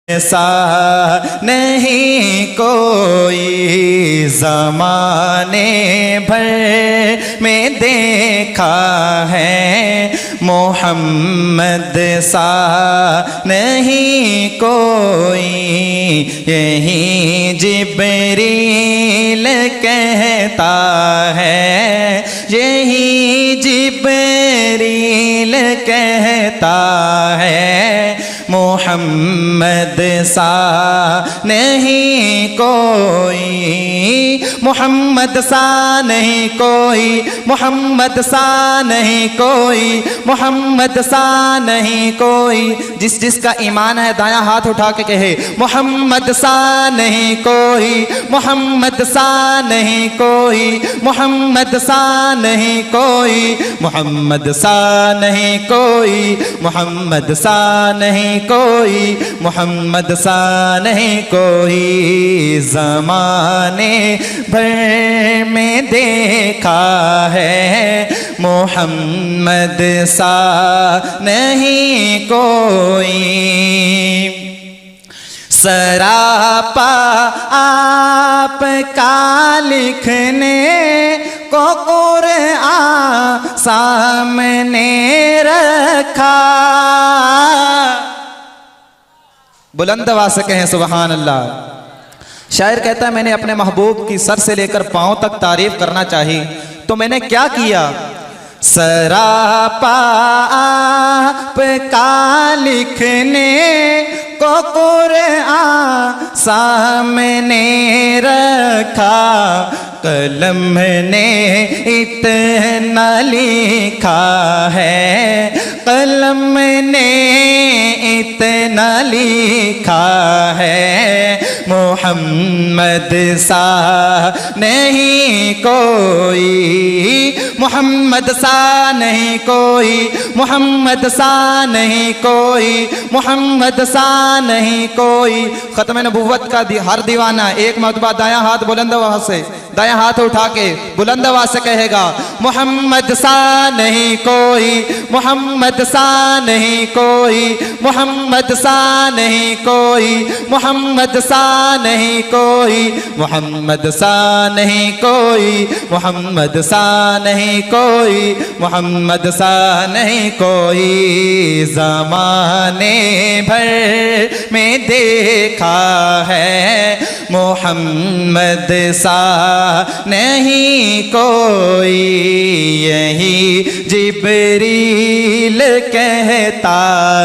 सा नहीं कोई ज़माने भर में देखा है, मोहम्मद सा नहीं कोई। यही जिब्रील कहता है, यही जिब्रील कहता है, मोहम्मद सा नहीं कोई, मोहम्मद सा नहीं कोई, मोहम्मद सा नहीं कोई, मोहम्मद सा नहीं कोई। जिस जिसका ईमान है दायां हाथ उठा के कहे मोहम्मद सा नहीं कोई, मोहम्मद सा नहीं कोई, मोहम्मद सा नहीं कोई, मोहम्मद सा नहीं कोई, मोहम्मद सा नहीं कोई, मोहम्मद सा नहीं कोई। ज़माने भर में देखा है, मोहम्मद सा नहीं कोई। सरापा आपका लिखने को कुरआन सामने रखा। बुलंद आवाज़ से कहें सुबहान अल्लाह। शायर कहता है मैंने अपने महबूब की सर से लेकर पांव तक तारीफ करना चाहिए, तो मैंने क्या किया। सरापा आपका लिखने को कुरआन सामने रखा, कलम ने इतना लिखा है, कलम ने इतना लिखा है, मोहम्मद सा नहीं कोई, मोहम्मद सा नहीं कोई, मोहम्मद सा नहीं कोई, मोहम्मद सा नहीं कोई। खत्म नबुव्वत का हर दीवाना एक मरतबा दायां हाथ बुलंद आवाज से, दायां हाथ उठा के बुलंद आवाज से कहेगा मोहम्मद सा नहीं कोई, मोहम्मद सा नहीं कोई, मोहम्मद सा नहीं कोई, मोहम्मद सा नहीं कोई, मोहम्मद सा नहीं कोई, मोहम्मद सा नहीं कोई, मोहम्मद सा नहीं कोई। ज़माने भर में देखा है, मोहम्मद सा नहीं कोई। यही जिब्रील कहता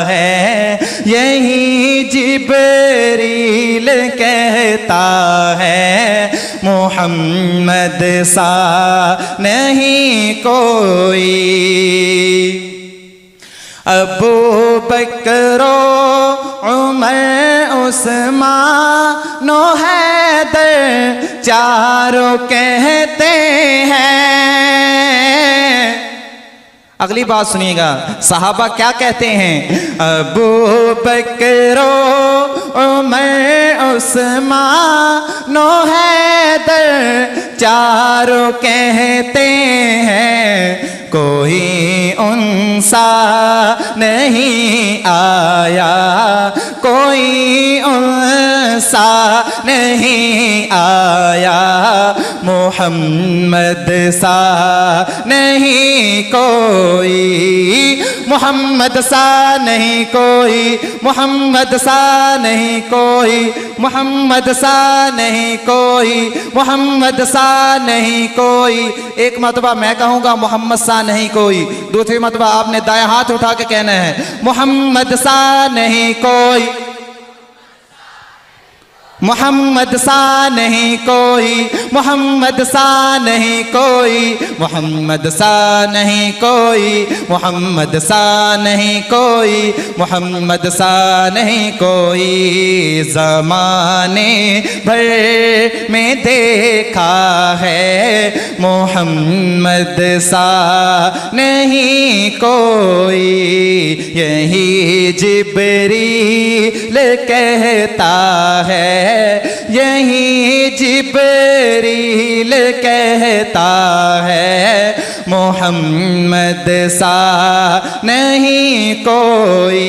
है, यही जिब्रील कहता है, मोहम्मद सा नहीं कोई। अबू बकरो उमर उस्मान व हैदर चारों कहते हैं। अगली बात सुनिएगा, सहाबा क्या कहते हैं। अबू बकरो उमर उस्मान व हैदर चारों कहते हैं, कोई उनसा नहीं आया, कोई उनसा नहीं आया, मोहम्मद सा नहीं कोई, मोहम्मद सा नहीं कोई, मोहम्मद सा नहीं कोई, मोहम्मद सा नहीं कोई, मोहम्मद सा नहीं कोई। एक मरतबा मैं कहूँगा मोहम्मद सा नहीं कोई, दूसरी मरतबा आपने दायां हाथ उठा के कहना है मोहम्मद सा नहीं कोई, मोहम्मद सा नहीं कोई, मोहम्मद सा नहीं कोई, मोहम्मद सा नहीं कोई, मोहम्मद सा नहीं कोई, मोहम्मद सा नहीं कोई। ज़माने भर में देखा है, मोहम्मद सा नहीं कोई। यही जिब्रील कहता है, यही जिब्रील कहता है, मोहम्मद सा नहीं कोई।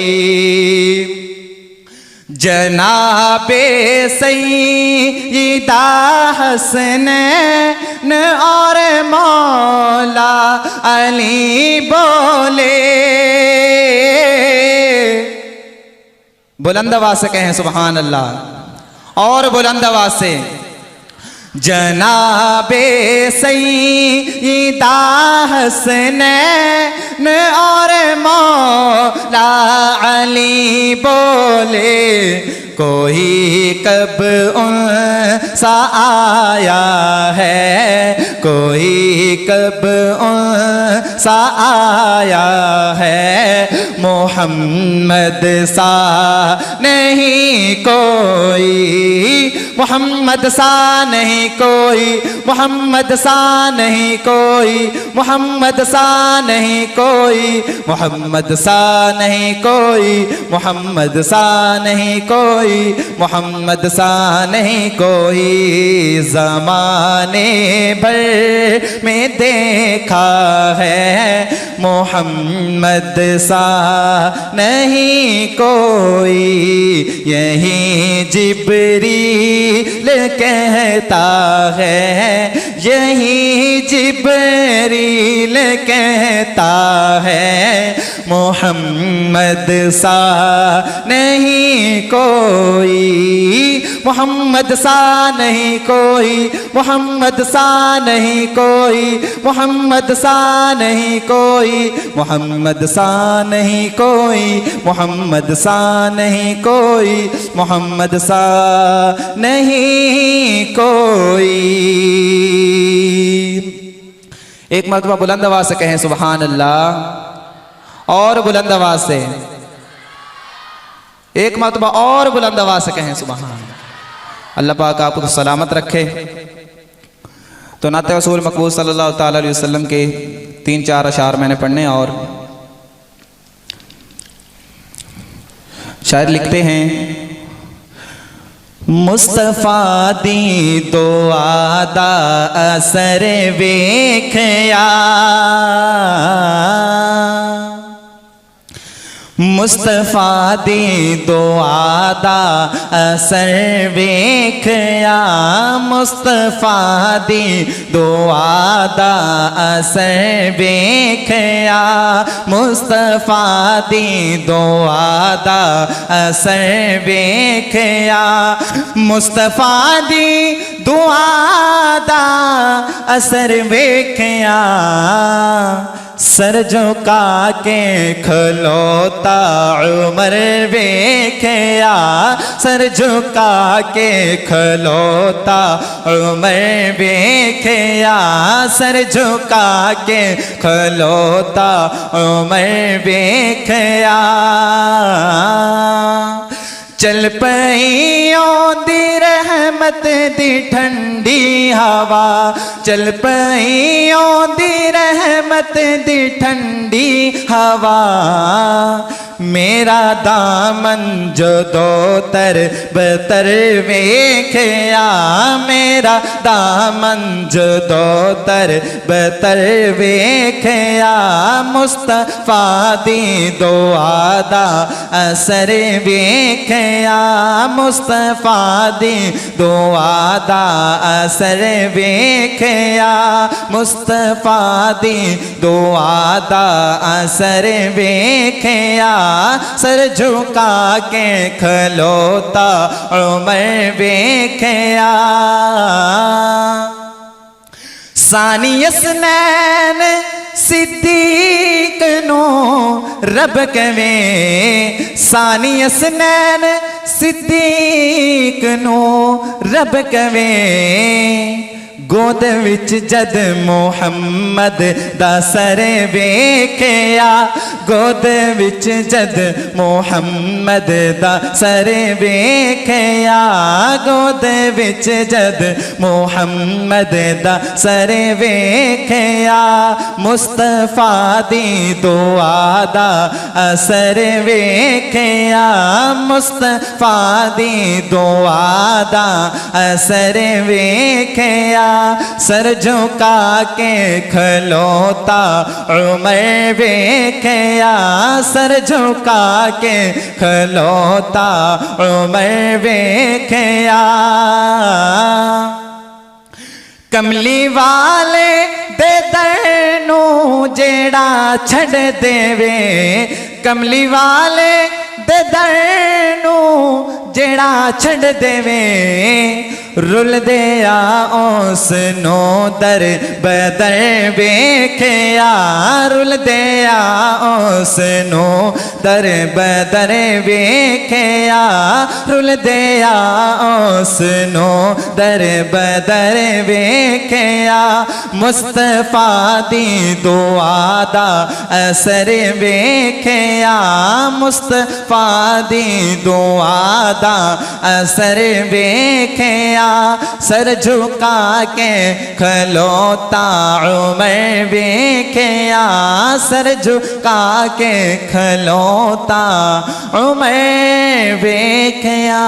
जनाबे सैयदा हसनैन और मौला अली बोले। बुलंद आवाज से कहें सुभान अल्लाह। और बुलंद आवाज से जनाबे सैयदा हसनैन और मौला अली बोले। कोई कब उनसा आया है, कोई कब उनसा आया है। मोहम्मद सा नहीं कोई, मोहम्मद सा नहीं कोई, मोहम्मद सा नहीं कोई, मोहम्मद सा नहीं कोई, मोहम्मद सा नहीं कोई, मोहम्मद सा नहीं कोई, मोहम्मद सा नहीं कोई। ज़माने भर में देखा है, मोहम्मद सा नहीं कोई। यही जिब्रील कहता है, यही जिब्रील कहता है। मोहम्मद सा नहीं कोई, मोहम्मद सा नहीं कोई, मोहम्मद सा नहीं कोई, मोहम्मद सा नहीं कोई, मोहम्मद सा नहीं कोई, मोहम्मद सा नहीं कोई, मोहम्मद सा नहीं कोई। एक मरतबा बुलंद आवाज से कहें सुभान अल्लाह। और बुलंद आवाज से, एक मरतबा और बुलंद आवाज से कहें सुभान अल्लाह। अल्लाह पाक आपको सलामत रखे। तो नाते रसूल मकबूल सल्लल्लाहु ताला अलैहि वसल्लम के 3-4 अशार मैंने पढ़ने। और शायर लिखते हैं, मुस्तफा दी दुआ दा असर वेखया, मुस्तफा दी दुआ दा असर वेखया, मुस्तफा दी दुआ दा असर वेखया, मुस्तफा दी दुआ दा असर वेखया, मुस्तफा दी दुआ दा असर वेखया। सर झुका के खलोता उमर वेखया, सर झुका के खलोता उमर वेखया, सर झुका के खलोता उमर वेखया। चल पई औंदी रहमत दी ठंडी हवा, चल पई औंदी रहमत दी ठंडी हवा। मेरा दामन जो दो तर बतर वेखया, मेरा दामन जो दो तर बतर वेखया। मुस्तफा दी दुआ दा असर वेखया, मुस्तफा दी दुआ दा असर वेखया, मुस्तफा दी दुआ दा असर वेखया। सर झुका के खलोता उमर वेखया। सानी यसनैन सिद्दीक नो रब कवे, सानी यसनैन सिद्दीक नो रब कवे। गोद विच जद मोहम्मद दा सर वेखया, गोद विच जद मोहम्मद दा सर वेखया, गोद विच जद मोहम्मद दा सर वेखया। मुस्तफा दी दुआ दा असर वेखया, मुस्तफा दी दुआ दा असर वेखया। सर झुका के खलोता उमर वेखया, सर झुका के खलोता उमर वेखया। कमली वाले दे दर नू जेड़ा छड़ देवे, कमली वाले दे दर नू जेड़ा छड़ देवे, रुल दिया उस नो दर बदर वेखया, रुल दिया उस नो दर बदर वेखया, रुल दिया उस नो दर बदर वेखया। मुस्तफा दी दुआ दा असर वेखया, मुस्तफा दी दुआ दा असर वेखया। सर झुका के खलोता उमर वेखया, सर झुका के खलोता उमर वेखया।